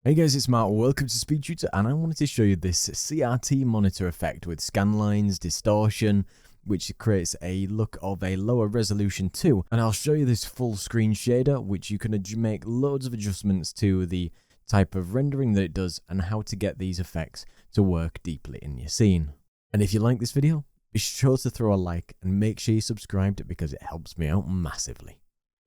Hey guys, it's Matt. Welcome to SpeedTutor, and I wanted to show you this CRT monitor effect with scanlines, distortion, which creates a look of a lower resolution too. And I'll show you this full screen shader, which you can make loads of adjustments to the type of rendering that it does and how to get these effects to work deeply in your scene. And if you like this video, be sure to throw a like and make sure you subscribed because it helps me out massively.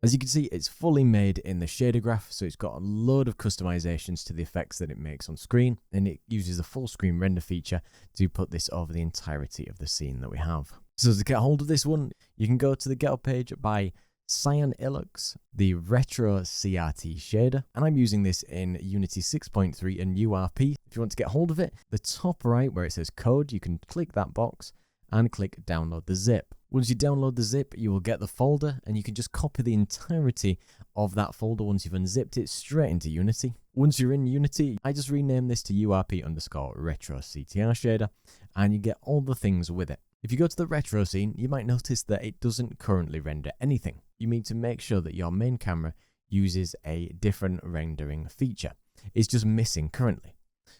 As you can see, it's fully made in the shader graph, so it's got a load of customizations to the effects that it makes on screen, and it uses the full screen render feature to put this over the entirety of the scene that we have. So to get hold of this one, you can go to the GitHub page by Cyan Ilux, the Retro CRT shader, and I'm using this in Unity 6.3 and URP. If you want to get hold of it, the top right where it says code, you can click that box and click download the zip. Once you download the zip, you will get the folder, and you can just copy the entirety of that folder once you've unzipped it straight into Unity. Once you're in Unity, I just rename this to URP_Retro CTR shader, and you get all the things with it. If you go to the retro scene, you might notice that it doesn't currently render anything. You need to make sure that your main camera uses a different rendering feature. It's just missing currently.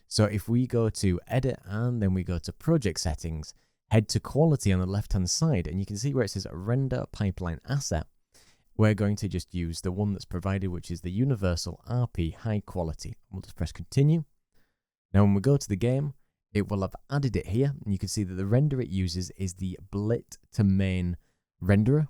So if we go to Edit and then we go to Project Settings, head to Quality on the left-hand side, and you can see where it says Render Pipeline Asset. We're going to just use the one that's provided, which is the Universal RP High Quality. We'll just press Continue. Now when we go to the game, it will have added it here, and you can see that the render it uses is the Blit to Main renderer,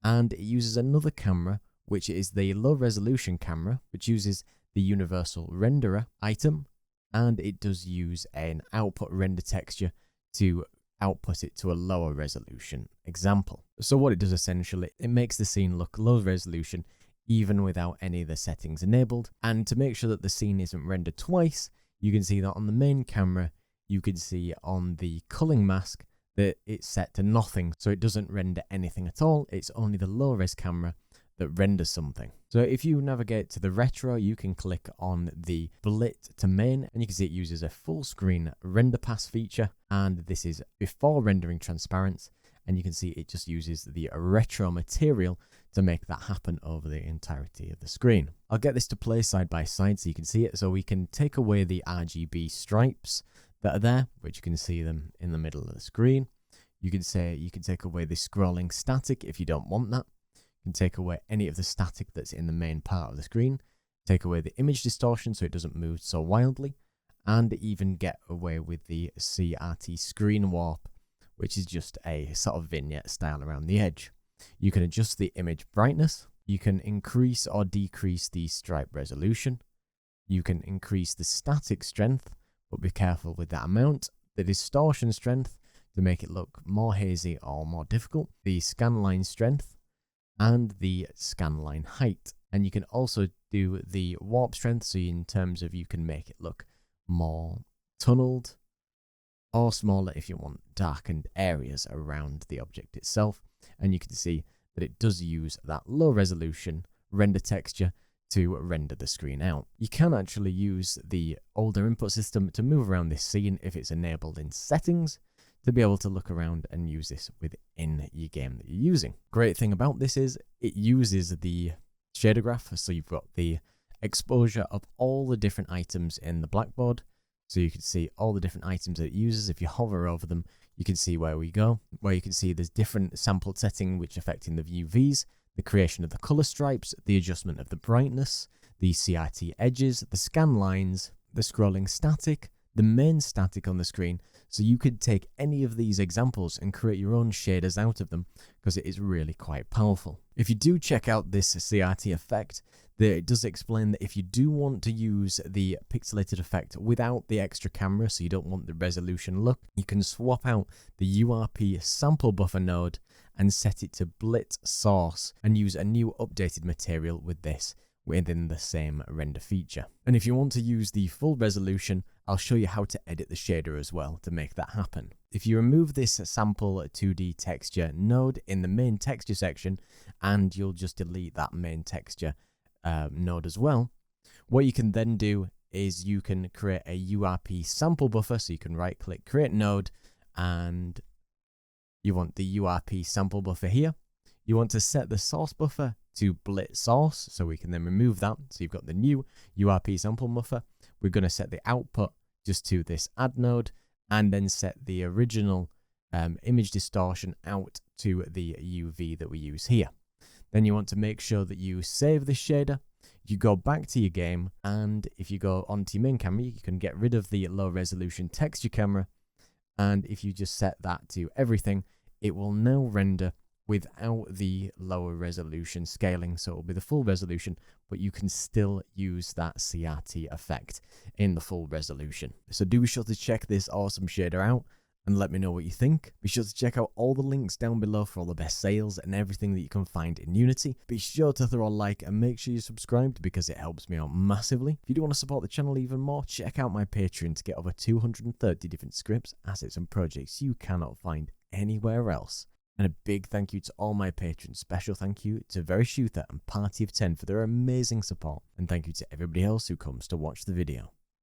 and it uses another camera, which is the low resolution camera, which uses the Universal Renderer item, and it does use an output render texture to output it to a lower resolution example. So what it does essentially, it makes the scene look low resolution even without any of the settings enabled. And to make sure that the scene isn't rendered twice, you can see that on the main camera, you can see on the culling mask that it's set to nothing, so it doesn't render anything at all. It's only the low res camera that renders something. So if you navigate to the retro, you can click on the Blit to Main, and you can see it uses a full screen render pass feature, and this is before rendering transparent, and you can see it just uses the retro material to make that happen over the entirety of the screen. I'll get this to play side by side so you can see it. So we can take away the RGB stripes that are there, which you can see them in the middle of the screen. You can take away the scrolling static if you don't want that. Can take away any of the static that's in the main part of the screen, take away the image distortion so it doesn't move so wildly, and even get away with the CRT screen warp, which is just a sort of vignette style around the edge. You can adjust the image brightness, you can increase or decrease the stripe resolution, you can increase the static strength, but be careful with that amount, the distortion strength to make it look more hazy or more difficult, the scanline strength, and the scanline height. And you can also do the warp strength, so in terms of you can make it look more tunneled or smaller if you want darkened areas around the object itself. And you can see that it does use that low resolution render texture to render the screen out. You can actually use the older input system to move around this scene if it's enabled in settings, to be able to look around and use this within your game that you're using. Great thing about this is it uses the shader graph, so you've got the exposure of all the different items in the blackboard, so you can see all the different items that it uses. If you hover over them, you can see where we go, where you can see there's different sample setting which affecting the UVs, the creation of the color stripes, the adjustment of the brightness, the CRT edges, the scan lines, the scrolling static, the main static on the screen. So you could take any of these examples and create your own shaders out of them, because it is really quite powerful. If you do check out this CRT effect, it does explain that if you do want to use the pixelated effect without the extra camera, so you don't want the resolution look, you can swap out the URP sample buffer node and set it to Blit source and use a new updated material with this within the same render feature. And if you want to use the full resolution, I'll show you how to edit the shader as well to make that happen. If you remove this sample 2D texture node in the main texture section, and you'll just delete that main texture node as well, what you can then do is you can create a URP sample buffer. So you can right click, create node, and you want the URP sample buffer here. You want to set the source buffer to blit source, so we can then remove that. So you've got the new URP sample buffer. We're going to set the output just to this add node, and then set the original image distortion out to the UV that we use here. Then you want to make sure that you save this shader. You go back to your game, and if you go onto your main camera, you can get rid of the low resolution texture camera. And if you just set that to everything, it will now render without the lower resolution scaling. So it will be the full resolution, but you can still use that CRT effect in the full resolution. So do be sure to check this awesome shader out and let me know what you think. Be sure to check out all the links down below for all the best sales and everything that you can find in Unity. Be sure to throw a like and make sure you're subscribed because it helps me out massively. If you do want to support the channel even more, check out my Patreon to get over 230 different scripts, assets and projects you cannot find anywhere else. And a big thank you to all my patrons. Special thank you to Very Shooter and Party of 10 for their amazing support. And thank you to everybody else who comes to watch the video.